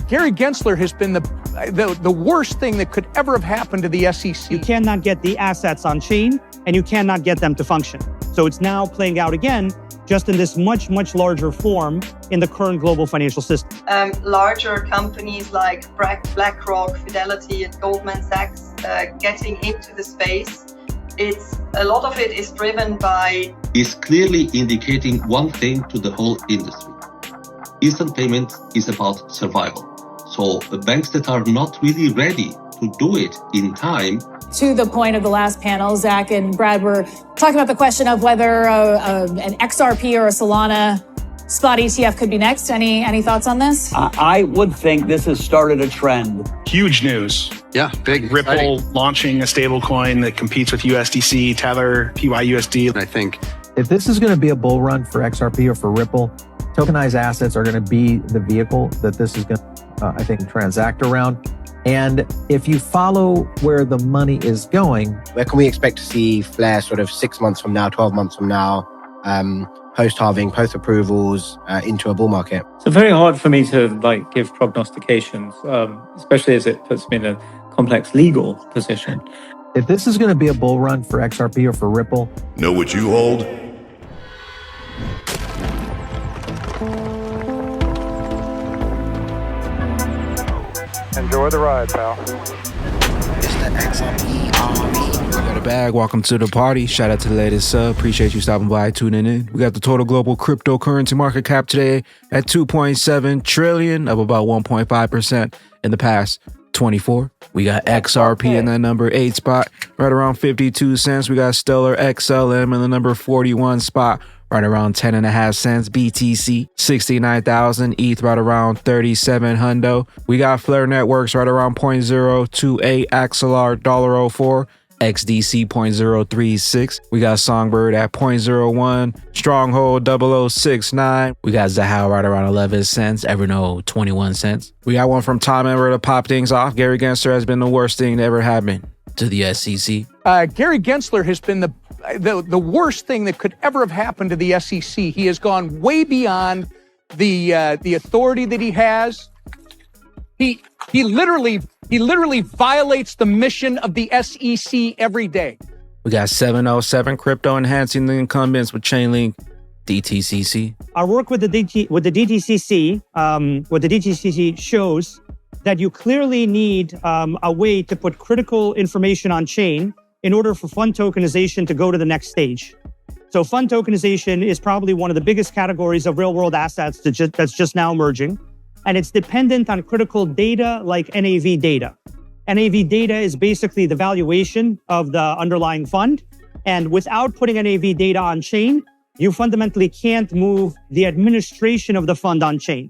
Gary Gensler has been the worst thing that could ever have happened to the SEC. You cannot get the assets on chain, and you cannot get them to function. So it's now playing out again, just in this much, much larger form in the current global financial system. Larger companies like BlackRock, Fidelity, and Goldman Sachs getting into the space. A lot of it is driven by... is clearly indicating one thing to the whole industry. Instant payment is about survival. So banks that are not really ready to do it in time. To the point of the last panel, Zach and Brad were talking about the question of whether an XRP or a Solana spot ETF could be next. Any thoughts on this? I would think this has started a trend. Huge news. Yeah, big. Ripple exciting. launching a stablecoin that competes with USDC, Tether, PYUSD. I think if this is going to be a bull run for XRP or for Ripple, tokenized assets are going to be the vehicle that this is going to, I think, transact around. And if you follow where the money is going... Where can we expect to see Flare sort of 6 months from now, 12 months from now, post-halving, post-approvals, into a bull market? It's very hard for me to give prognostications, especially as it puts me in a complex legal position. If this is going to be a bull run for XRP or for Ripple... Know what you hold? Enjoy the ride, pal. It's the XRP army. We got a bag. Welcome to the party. Shout out to the latest sub. Appreciate you stopping by, tuning in. We got the total global cryptocurrency market cap today at 2.7 trillion, up about 1.5% in the past 24. We got XRP in that number 8 spot, right around 52 cents. We got Stellar XLM in the number 41 spot, right around 10.5 cents. BTC, 69,000. ETH, right around 37 hundo. We got Flare Networks right around 0.028. Axelar, $1.04. XDC, 0.036. We got Songbird at 0.01. Stronghold, 0069. We got Zahao right around 11 cents. Evernote, 21 cents. We got one from Tom Emmer to pop things off. Gary Gensler has been the worst thing to ever happen to the SEC. Gary Gensler has been the worst thing that could ever have happened to the SEC. He has gone way beyond the authority that he has. He literally violates the mission of the SEC every day. We got 707 Crypto enhancing the incumbents with Chainlink DTCC. Our work with the DTCC shows that you clearly need a way to put critical information on chain in order for fund tokenization to go to the next stage. So fund tokenization is probably one of the biggest categories of real-world assets that's just now emerging. And it's dependent on critical data like NAV data. NAV data is basically the valuation of the underlying fund. And without putting NAV data on chain, you fundamentally can't move the administration of the fund on chain.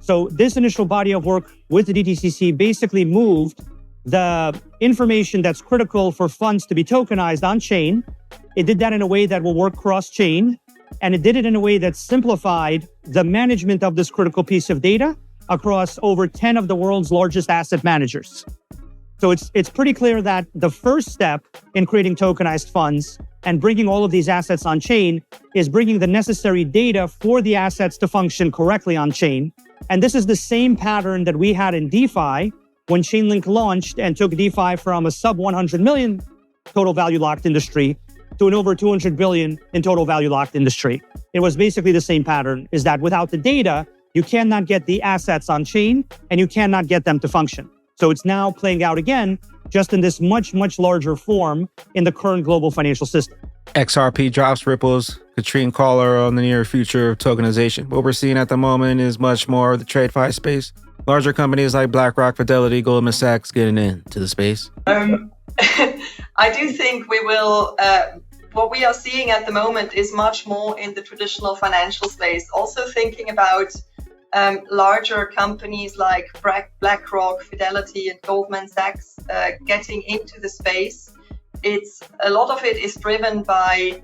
So this initial body of work with the DTCC basically moved the information that's critical for funds to be tokenized on chain. It did that in a way that will work cross-chain. And it did it in a way that simplified the management of this critical piece of data across over 10 of the world's largest asset managers. So it's pretty clear that the first step in creating tokenized funds and bringing all of these assets on chain is bringing the necessary data for the assets to function correctly on chain. And this is the same pattern that we had in DeFi when Chainlink launched and took DeFi from a sub 100 million total value locked industry to an over 200 billion in total value locked industry. It was basically the same pattern, is that without the data, you cannot get the assets on chain and you cannot get them to function. So it's now playing out again, just in this much, much larger form in the current global financial system. XRP drops Ripple's Katrine caller on the near future of tokenization. What we're seeing at the moment is much more of the TradeFi space. Larger companies like BlackRock, Fidelity, Goldman Sachs getting into the space. I do think we will, what we are seeing at the moment is much more in the traditional financial space. Also thinking about larger companies like BlackRock, Fidelity, and Goldman Sachs getting into the space. A lot of it is driven by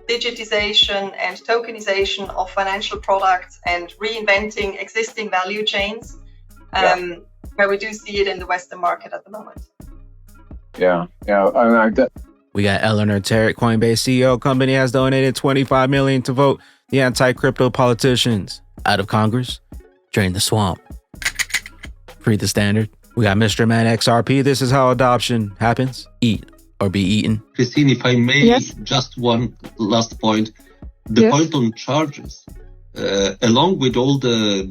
digitization and tokenization of financial products and reinventing existing value chains, where we do see it in the Western market at the moment. Yeah. We got Eleanor Tarrant, Coinbase CEO company, has donated $25 million to vote the anti-crypto politicians out of Congress. Drain the swamp. Read the standard. We got Mr. Man XRP. This is how adoption happens. Eat or be eaten. Christine, if I may, just one last point. The point on charges, along with all the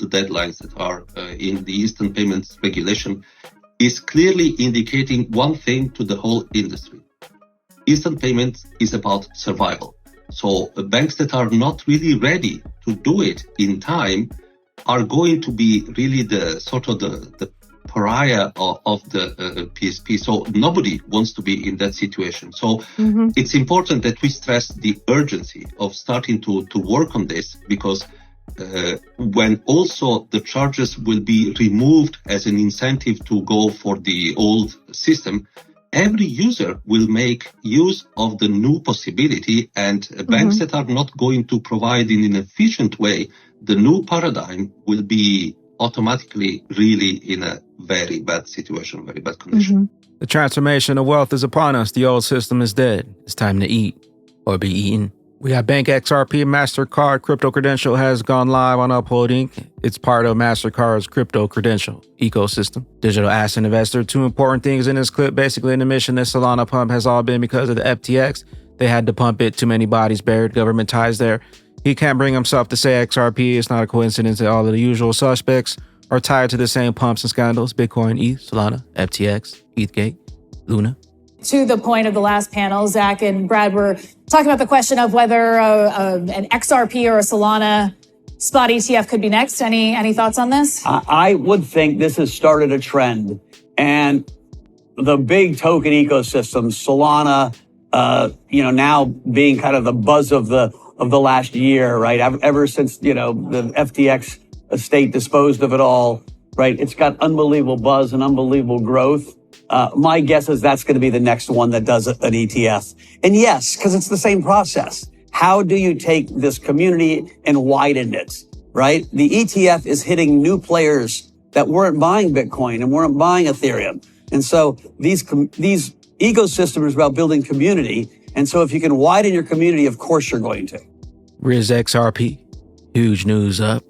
deadlines that are in the instant payments regulation, is clearly indicating one thing to the whole industry. Instant payments is about survival. So banks that are not really ready to do it in time are going to be really the pariah of the PSP. So nobody wants to be in that situation. So it's important that we stress the urgency of starting to work on this, because when also the charges will be removed as an incentive to go for the old system, every user will make use of the new possibility, and banks that are not going to provide in an efficient way the new paradigm will be automatically really in a very bad situation, very bad condition. The transformation of wealth is upon us. The old system is dead. It's time to eat or be eaten. We got Bank XRP MasterCard crypto credential has gone live on Uphold Inc. It's part of MasterCard's crypto credential ecosystem. Digital asset investor. Two important things in this clip. Basically, in the mission that Solana pump has all been because of the FTX. They had to pump it. Too many bodies buried. Government ties there. He can't bring himself to say XRP. It's not a coincidence that all of the usual suspects are tied to the same pumps and scandals. Bitcoin, ETH, Solana, FTX, ETHgate, Luna. To the point of the last panel, Zach and Brad were talking about the question of whether an XRP or a Solana spot ETF could be next. Any thoughts on this? I would think this has started a trend, and the big token ecosystem, Solana, now being kind of the buzz of the last year, right? Ever since the FTX estate disposed of it all, right? It's got unbelievable buzz and unbelievable growth. My guess is that's going to be the next one that does an ETF. And yes, because it's the same process. How do you take this community and widen it, right? The ETF is hitting new players that weren't buying Bitcoin and weren't buying Ethereum. And so these ecosystems are about building community. And so if you can widen your community, of course you're going to. Riz XRP, huge news up.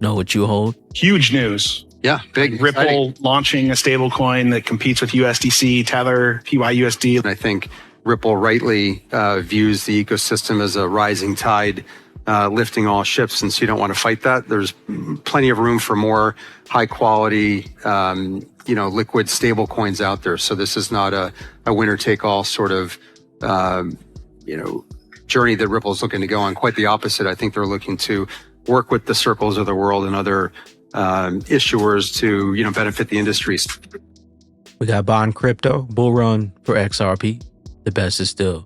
Know what you hold? Huge news. Yeah, big. Ripple exciting. launching a stablecoin that competes with USDC, Tether, PYUSD. And I think Ripple rightly views the ecosystem as a rising tide, lifting all ships. And so you don't want to fight that. There's plenty of room for more high quality, liquid stablecoins out there. So this is not a winner take all sort of, journey that Ripple is looking to go on. Quite the opposite. I think they're looking to work with the Circles of the world and other issuers to benefit the industries. We got Bond Crypto, Bullrun for XRP. The best is still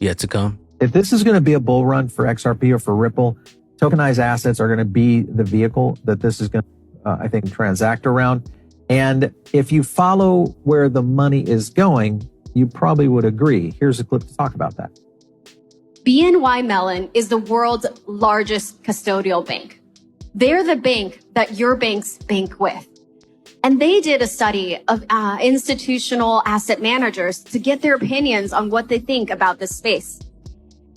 yet to come. If this is going to be a bull run for XRP or for Ripple, tokenized assets are going to be the vehicle that this is going to, transact around. And if you follow where the money is going, you probably would agree. Here's a clip to talk about that. BNY Mellon is the world's largest custodial bank. They're the bank that your banks bank with. And they did a study of institutional asset managers to get their opinions on what they think about this space.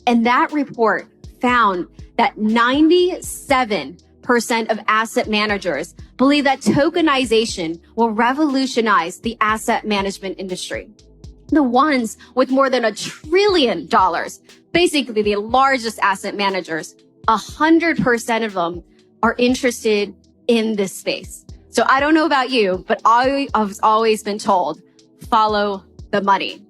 And that report found that 97% of asset managers believe that tokenization will revolutionize the asset management industry. The ones with more than $1 trillion, basically the largest asset managers, 100% of them are interested in this space. So I don't know about you, but I've always been told, follow the money.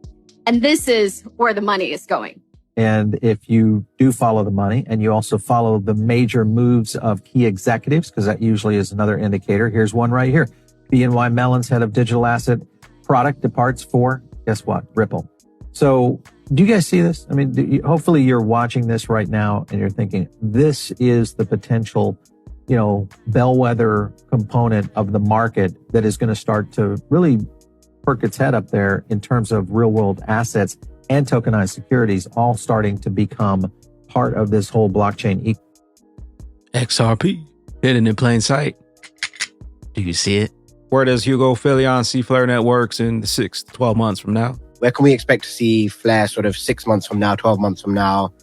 And this is where the money is going. And if you do follow the money and you also follow the major moves of key executives, because that usually is another indicator. Here's one right here. BNY Mellon's head of digital asset product departs for, guess what? Ripple. So do you guys see this? I mean, hopefully you're watching this right now and you're thinking, this is the potential, bellwether component of the market that is going to start to really perk its head up there in terms of real world assets and tokenized securities all starting to become part of this whole blockchain. XRP, hidden in plain sight. Do you see it? Where does Hugo Filion see Flare Networks in 6 to 12 months from now? Where can we expect to see Flare sort of 6 months from now, 12 months from now,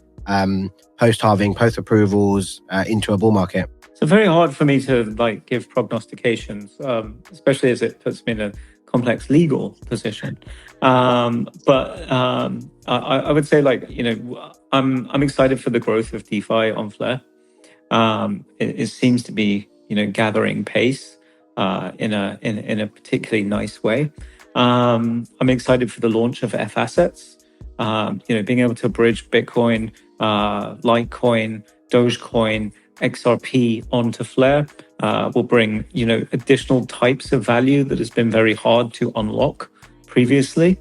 post-halving, post-approvals, into a bull market? So very hard for me to give prognostications, especially as it puts me in a complex legal position. But I would say I'm excited for the growth of DeFi on Flare. It seems to be gathering pace in a particularly nice way. I'm excited for the launch of F assets. Being able to bridge Bitcoin, Litecoin, Dogecoin, XRP onto Flare will bring additional types of value that has been very hard to unlock previously.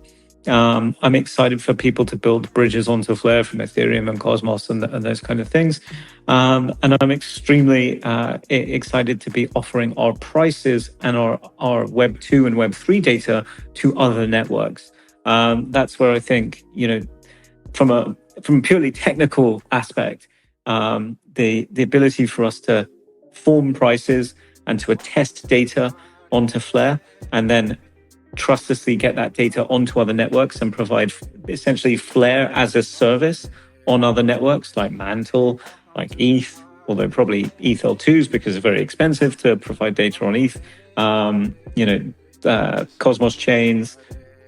I'm excited for people to build bridges onto Flare from Ethereum and Cosmos and those kind of things. And I'm extremely excited to be offering our prices and our Web 2 and Web 3 data to other networks. That's where I think, from a purely technical aspect, the ability for us to form prices and to attest data onto Flare and then trustlessly get that data onto other networks and provide essentially Flare as a service on other networks like Mantle, like ETH, although probably ETH L2s because it's very expensive to provide data on ETH, Cosmos chains,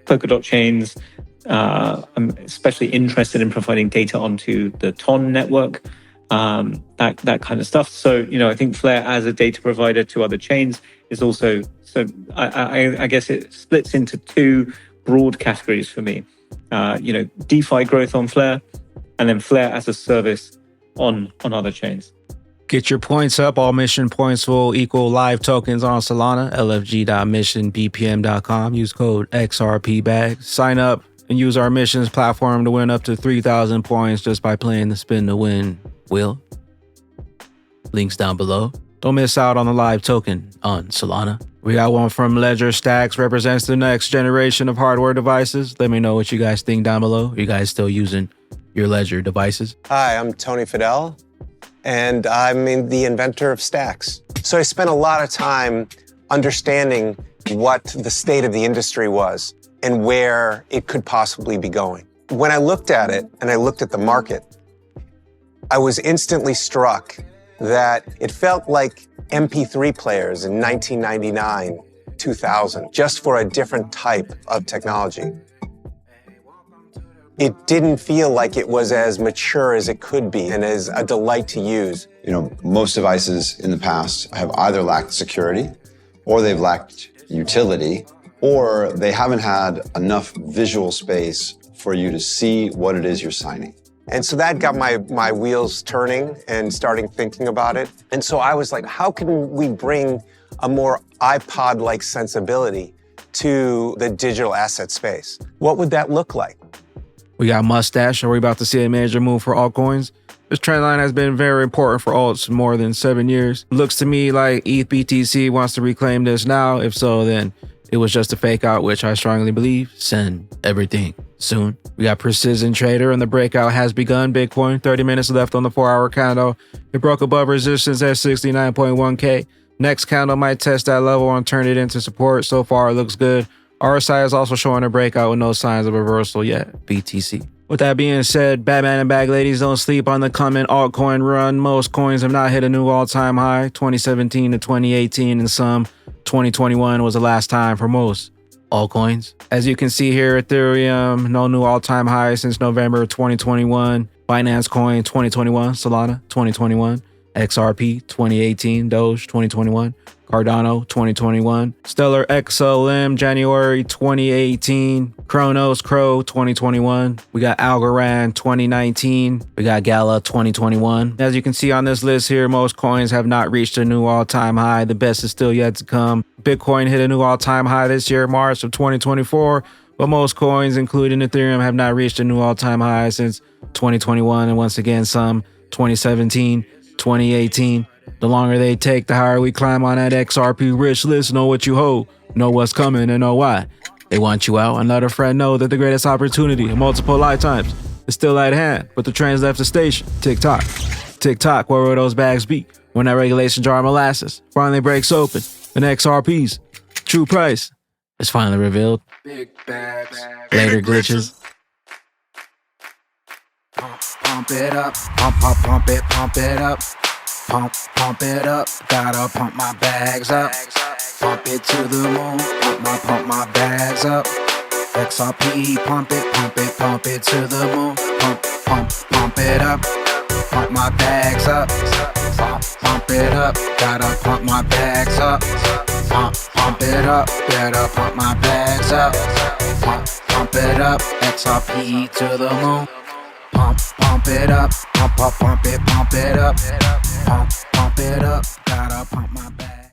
Polkadot chains. I'm especially interested in providing data onto the TON network, that kind of stuff. So, I think Flare as a data provider to other chains is also, so I guess it splits into two broad categories for me. DeFi growth on Flare and then Flare as a service on other chains. Get your points up. All mission points will equal live tokens on Solana, lfg.missionbpm.com. Use code XRPBAG. Sign up and use our missions platform to win up to 3,000 points just by playing the spin to win wheel. Links down below. Don't miss out on the live token on Solana. We got one from Ledger Stacks, represents the next generation of hardware devices. Let me know what you guys think down below. Are you guys still using your Ledger devices? Hi, I'm Tony Fidel, and I'm the inventor of Stacks. So I spent a lot of time understanding what the state of the industry was and where it could possibly be going. When I looked at it and I looked at the market, I was instantly struck that it felt like MP3 players in 1999, 2000, just for a different type of technology. It didn't feel like it was as mature as it could be and as a delight to use. Most devices in the past have either lacked security, or they've lacked utility, or they haven't had enough visual space for you to see what it is you're signing. And so that got my wheels turning and starting thinking about it. And so I was like, how can we bring a more iPod-like sensibility to the digital asset space? What would that look like? We got Mustache. Are we about to see a major move for altcoins? This trend line has been very important for alts for more than 7 years. Looks to me like ETH BTC wants to reclaim this now. If so, then it was just a fake out, which I strongly believe. Send everything soon. We got Precision Trader and the breakout has begun. Bitcoin, 30 minutes left on the 4-hour candle. It broke above resistance at 69.1K. Next candle might test that level and turn it into support. So far, it looks good. RSI is also showing a breakout with no signs of reversal yet. BTC. With that being said, Batman and Bag Ladies, don't sleep on the coming altcoin run. Most coins have not hit a new all-time high. 2017 to 2018 and some 2021 was the last time for most altcoins. As you can see here, Ethereum, no new all-time high since November 2021. Binance Coin 2021, Solana 2021, XRP 2018, Doge 2021, Cardano 2021, Stellar XLM January 2018, Kronos Crow 2021, we got Algorand 2019, we got Gala 2021. As you can see on this list here, most coins have not reached a new all-time high. The best is still yet to come. Bitcoin hit a new all-time high this year, March of 2024, but most coins, including Ethereum, have not reached a new all-time high since 2021, and once again, some 2017, 2018. The longer they take, the higher we climb on that XRP rich list. Know what you hold, know what's coming, and know why. They want you out and let a friend know that the greatest opportunity in multiple lifetimes is still at hand. But the trains left the station. Tick tock. Tick tock, where will those bags be when that regulation jar molasses finally breaks open and XRP's true price is finally revealed? Big bags. Later glitches. Pump it up, pump it up. Pump it up, gotta pump my bags up. Pump it to the moon, pump my bags up. XRP, pump it to the moon. Pump it up, pump my bags up. Pump it up, gotta pump my bags up. Pump it up, gotta pump my bags up. Pump it up, XRP to the moon. Pump it up, pump it up. Pump it up, gotta pump my bags.